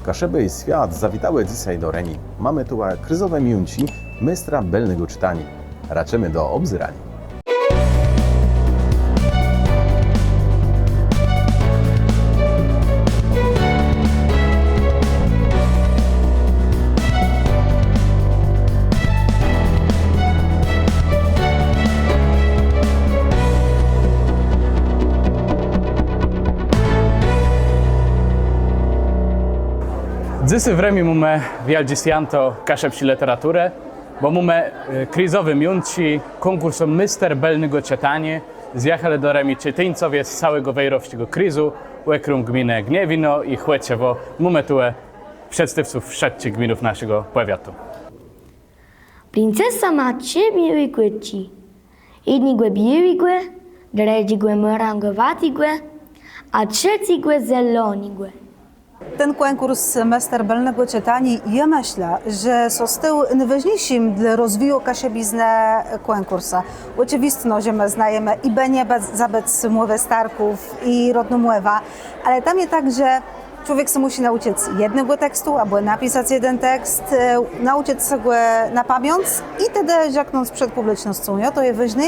Kaszeby i świat zawitały dzisiaj do Reni. Mamy tu kryzowe mięci mistra belnego czytania. Raczymy do obzyrania. Dzisiaj w Remi mamy wieldziesianto kaszepsi literaturę, bo mamy krizowy mięci konkursu Mister Belnego Czytanie. Zjechali do Remi czyteńcowie z całego wejrowskiego krizu, łekrą gminę Gniewino i Chłeczewo. Mamy tu przedstawców wszystkich gminów naszego powiatu. Princesa ma trzy białe kłyci. Jedni głę białe, drugi głę morangowate, a trzeci głę zielony. Ten konkurs Mister Belnego Czytania, ja myślę, że został najważniejszym dla rozwoju kaszebizny konkursa. Oczywiście, że my znajemy i benie zabec mowy starków i rodnomówa, ale tam jest tak, że człowiek się musi nauczyć jednego tekstu, albo napisać jeden tekst, nauczyć się go na pamięć i wtedy rzeknąć przed publicznością. To jest ważne,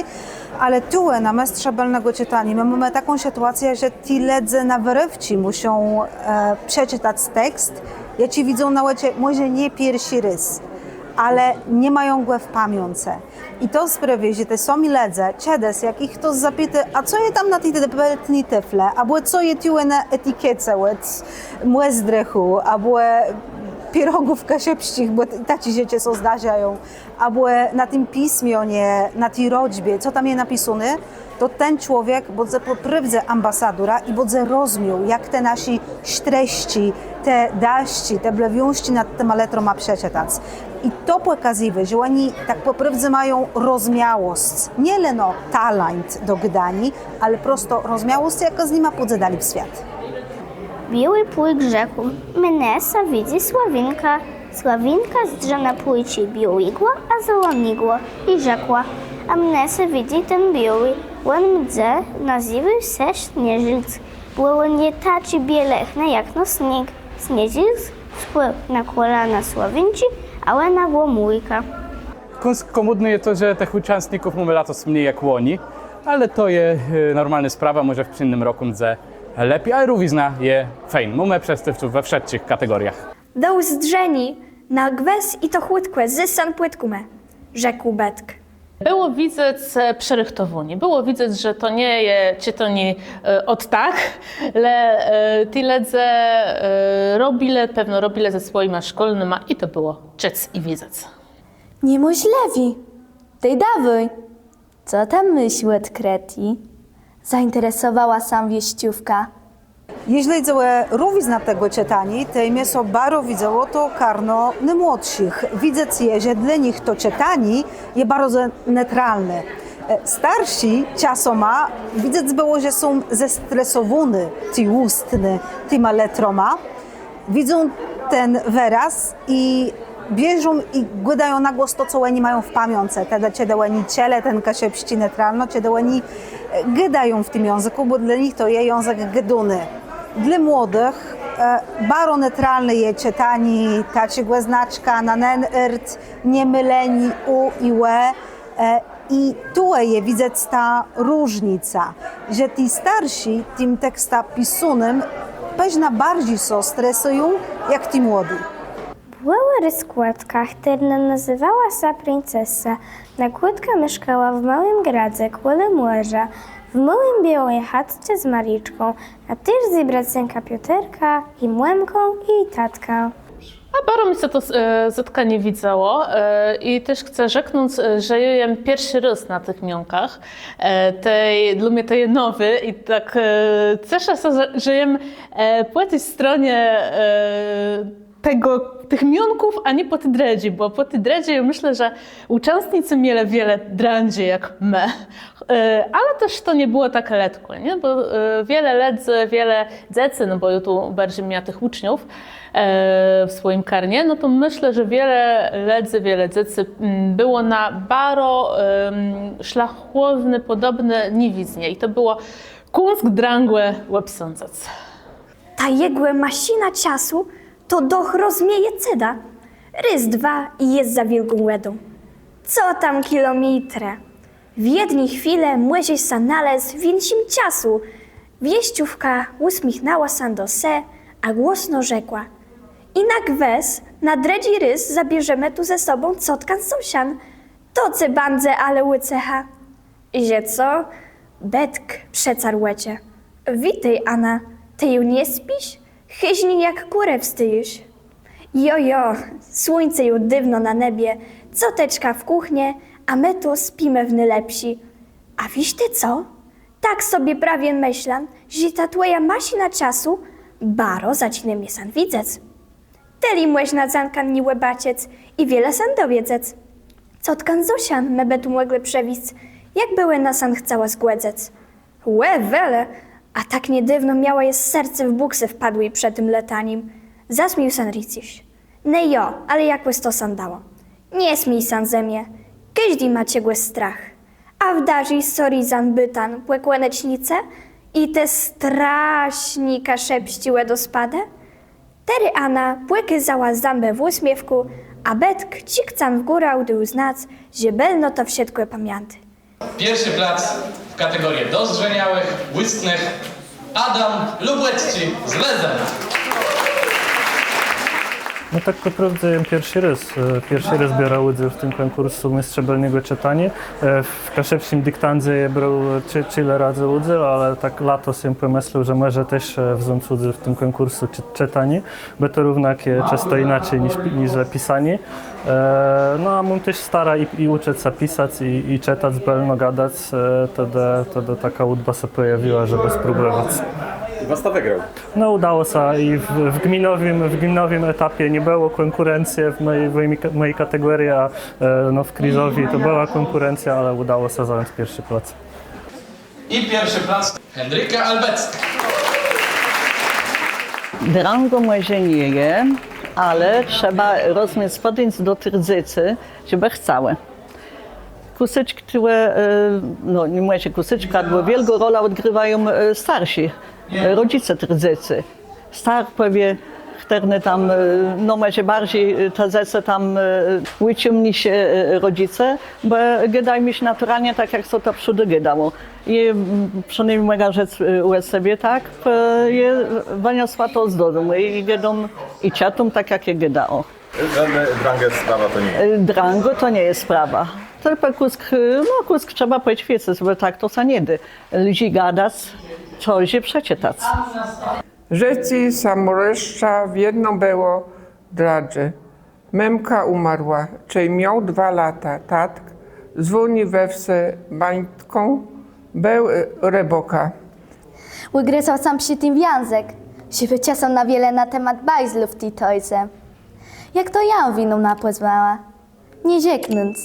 ale tu na Mistrza Belnego Czytania my mamy taką sytuację, że ci ledzy na wyrywci muszą przeczytać tekst. Ja ci widzą na łycie może nie pierwszy raz, ale nie mają go w pamięci. I to sprawia, że te sami ledze, czedes, jak ich ktoś zapyta, a co je tam na tej debatni tyfle, albo co je tu na etykiecie, młezdrechu, albo pierogów kaszepścich, bo taci rzeczy są zdarzają, albo na tym pismie, na tej rodźbie, co tam jest napisane, to ten człowiek będzie poprawdze ambasadora i będzie rozumiał, jak te nasi treści, te daści, te blewiąści nad tym letrą ma przeczytać. I to pokazuje, że oni tak poprawdze mają rozmiałość, nie leno talent do gdani, ale prosto rozmiałość, jaka z nima podzedali w świat. Biały płyk rzekł, Menesa widzi Sławinka. Sławinka zdrze na płycie białego, a załamigło i rzekła, a Menesa widzi ten biały, on mdze nazywał się Śnieżyc, bo on nie taczy bielechne jak no śnieg. Śnieżyc spłył na kolana Sławinci, a ona głomujka. Komodne jest to, że tych uczestników mamy latos mniej jak łoni, ale to jest normalna sprawa, może w innym roku lepiej, ale rówizna jest fajna. Mamy przedstawców we wszystkich kategoriach. Dał zdrzeni, na gwes i to chłódkłe, zysan płytkume, rzekł Betk. Było widzieć przerychtowuni. Było widzieć, że to nie jest czytanie od tak, ale ci ledze robili, pewno robili ze swoimi szkolnymi i to było czyc i widzieć. Niemożliwi. Tej dawaj. Co tam myśli odkreti? Zainteresowała sam wieściówka. Jeśli dziełe rówizna tego czytania, to mnie so bardzo widziało to karno najmłodszych. Widzę, że dla nich to czytanie jest bardzo neutralne. Starsi czasoma widać było, że są zestresowani, ci ustny, tyma letroma. Widzą ten wyraz i bierzą i gadają na głos to, co oni mają w pamięci. Wtedy kiedy oni ciele ten kaszepści neutralno, kiedy oni gadają w tym języku, bo dla nich to jest język gaduny. Dla młodych bardzo neutralne jest czytanie, tacie znaczka na nen-ert, nie myleni u i łe. I tu jest widać ta różnica, że ci starsi tym teksta pisunym pewnie bardziej się stresują, jak ci młodzi. Była ryskładka, która nazywała się Princesa. Nakładka mieszkała w małym gradzie koło morza, w małym białej chatce z Mariczką, a też z bracenka Piotrka, i Młemką, i tatką. A bardzo mi się to zetkanie widziało i też chcę rzeknąć, że ja jem pierwszy raz na tych mionkach. Dla mnie to jest nowy i tak cieszę się, że jem po tej stronie tych mionków, a nie po tej dredzie, bo po tej dredzie ja myślę, że uczestnicy mieli wiele drandzi jak my, ale też to nie było takie letko, nie? Bo wiele ledzy, wiele dzieci, no bo ja tu bardziej miała tych uczniów w swoim karnie, no to myślę, że wiele ledzy, wiele dzieci było na bardzo szlachetny, podobny niewiznie i to było kunst drangłe łepsącec. Ta jegłe masina czasu to doch rozmieje ceda. Rys 2 i jest za wielką łedą. Co tam kilometre? W jednej chwili młeziś sa nalez w insim ciasu. Wieściówka uśmiechnęła się do se, a głośno rzekła. Inak wes, na dredzi rys zabierzemy tu ze sobą cotkan sąsian. To ce bandze ale łycecha. Idzie co? Betk przecarł łecie. Witaj, Anna, ty ją nie spisz? Chyźni jak kurę wstyjesz. Jojo, słońce już dywno na niebie, coteczka w kuchnie, a my tu spimy w najlepsi. A wiś ty co? Tak sobie prawie myślam, że ta twoja masina czasu baro zacina mnie san widzec. Teli młeś na zankan ni łebaciec i wiele san dowiedzec. Cotkan Zosian me betu mogły przewic, jak były na san chcała zgłedzec. Łe wele, a tak niedywno miała jest serce w buksy wpadły i przed tym letanim. Zasmił san Riciś. Ne jo, ale jak łys to san dało. Nie smij san ze mnie, każdy ma ciegły strach. A wdarzy sorizan bytan płekłe necznice i te straśnika szepściłe do spadę? Tery Anna płyky zała zambę w uśmiewku, a Betk cikcan w górę udył znac, że belno to wsiedkłe pamięty. Pierwszy plac w kategorii dozrzeniałych, błysnych, Adam Lubłecki z Lezem. No tak naprawdę pierwszy raz biorę udział w tym konkursu Mistrza Belnego Czytania. W kaszepskim dyktandze brał tyle razy udział, ale tak lato się pomyślał, że może też wziąć udział w tym konkursu czytania, bo to równakie często inaczej niż pisanie. No a mam też stara i uczyć się pisać i czytać belno, gadać, wtedy taka udba się pojawiła, żeby spróbować. I was to wygrał. No udało się i w gminowym etapie nie było konkurencji w mojej kategorii, a no, w krizowi to była konkurencja, ale udało się zająć pierwszy plac. I pierwszy plac Henryka Albecka. Drango może nie je, ale trzeba rozumieć podjąć do trdzycy, żeby chciały. Kusyczki, które, no nie mówię kusyczka, bo wielką rolę odgrywają starsi, rodzice trdzycy. Star powie, które tam, no może bardziej trdzycy tam wyciągnie się rodzice, bo gadają mi się naturalnie tak, jak co to przódy gadało. I przynajmniej moja rzecz u sobie tak, je wyniosła to z domu i gadą i ciatom tak, jak je gadało. Drango sprawa to nie. Drango to nie jest sprawa. Tylko kusk trzeba poćwiczyć, bo tak to się nie da. Ludzi gadać, coś je przeczytać. Rzeci samoreszcza w jedno było dradzie. Memka umarła, czyli miał 2 lata. Tatk dzwoni we wse bańtką, był reboka. Ugryzał sam przy tym wiązek, się wyciesał na wiele na temat bajzlów w tej tojce. Jak to ja winą napozwała, nie zieknąc.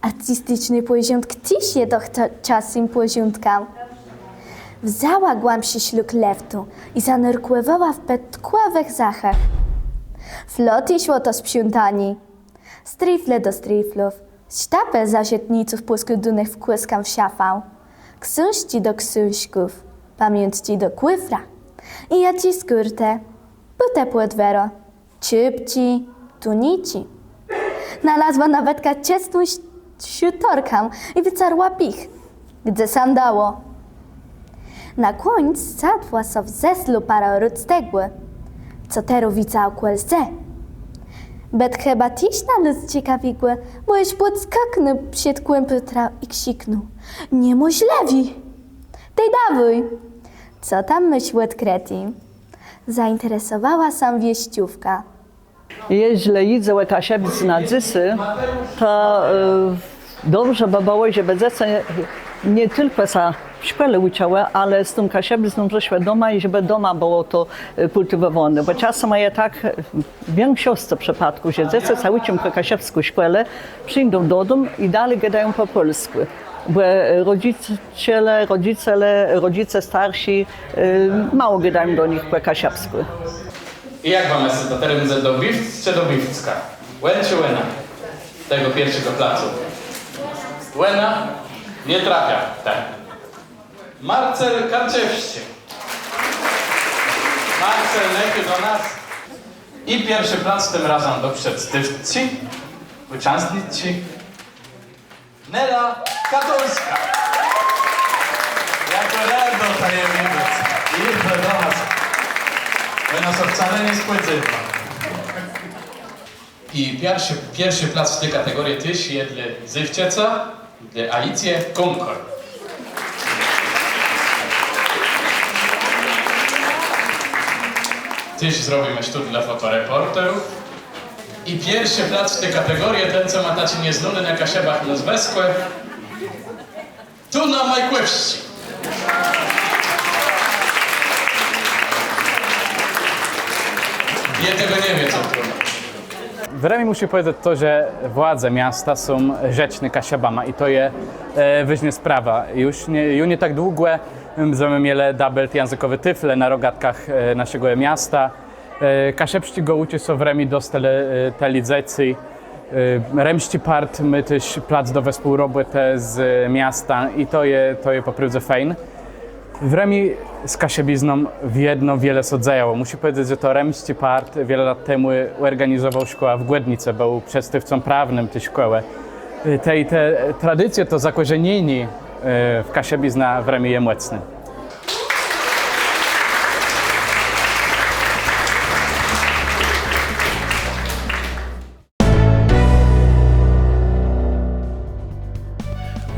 Artystyczny poziom ktyś je do czasem poziomkał. Wzała głębszy śluk lewtu i zanurkływała w petkławych zachach. Floty szło to sprzątani. Strifle do striflów, sztapę zasietniców poskludunych wkłyskam w szafał. Książki do książków, pamiętki do kłyfra. I ja ci skórtę, bute płodwero, czybci, tunici. Znalazła nawet ciestą siutorkę i wycarła pich, gdzie sam dało. Na końcu sadła so w zeslu para rudstegły, co terowica okłelce. Bet chyba tyś na luz ciekawigły, bo już podskaknął przed kłępytra i krzyknął. Niemożliwi! Tej dawuj! Co tam myśl odkreti? Zainteresowała sam wieściówka. Jeśli idzie jakaś na dzysy, to dobrze by było, żeby dzieci nie tylko się w szkole uczyły, ale z tym kasiebizną przyszły doma i żeby doma było to kultywowane. Bo czasem jest tak, w większości przypadków, że dzieci się uczą po kasiebsku szkole, przyjdą do domu i dalej gadają po polsku. Bo rodzice starsi mało gadają do nich po kasiebsku. I jak wam jest to teren do Biwc czy do Biwcka? Łen czy Łena? Tego pierwszego placu. Łena nie trafia. Tak. Marcel Karczewski. Marcel, najpierw do nas. I pierwszy plac tym razem do przedstawcy, uczestnicy, Nela Katolska. Jako rado tajemnic. I do nas. My nas wcale nie spodziewa. I pierwszy plac w tej kategorii też jest dla Zywcieca, dla Alicję Konkor. Też zrobimy sztuk dla fotoreporterów. I pierwszy plac w tej kategorii, ten co ma taci nieznany na kasiebach na Zweskłe, tu na Majkłewści. Ja tego nie wiem, co to. W Remi musi powiedzieć to, że władze miasta są rzeczne kasiebama i to jest wyżnie sprawa. Już nie tak długo będziemy mieli double językowe tyfle na rogatkach naszego miasta. Kasiebści gołucie są w Remi dostali te licecji. Remści part my też plac do współroboty z miasta i to jest po prostu fajne. W Remi z kasiebizną wiele sodzajało. Muszę powiedzieć, że to Remści part wiele lat temu organizował szkoła w Głednicy, był przedstawcą prawnym tej szkoły. Te tradycje, to zakorzenienie w kasiebizna w Remi jest mocne.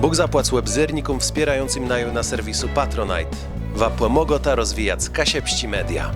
Bóg zapłać webzyrnikom wspierającym naju na serwisu Patronite. Wa pomogota rozwijać Kasiebści Media.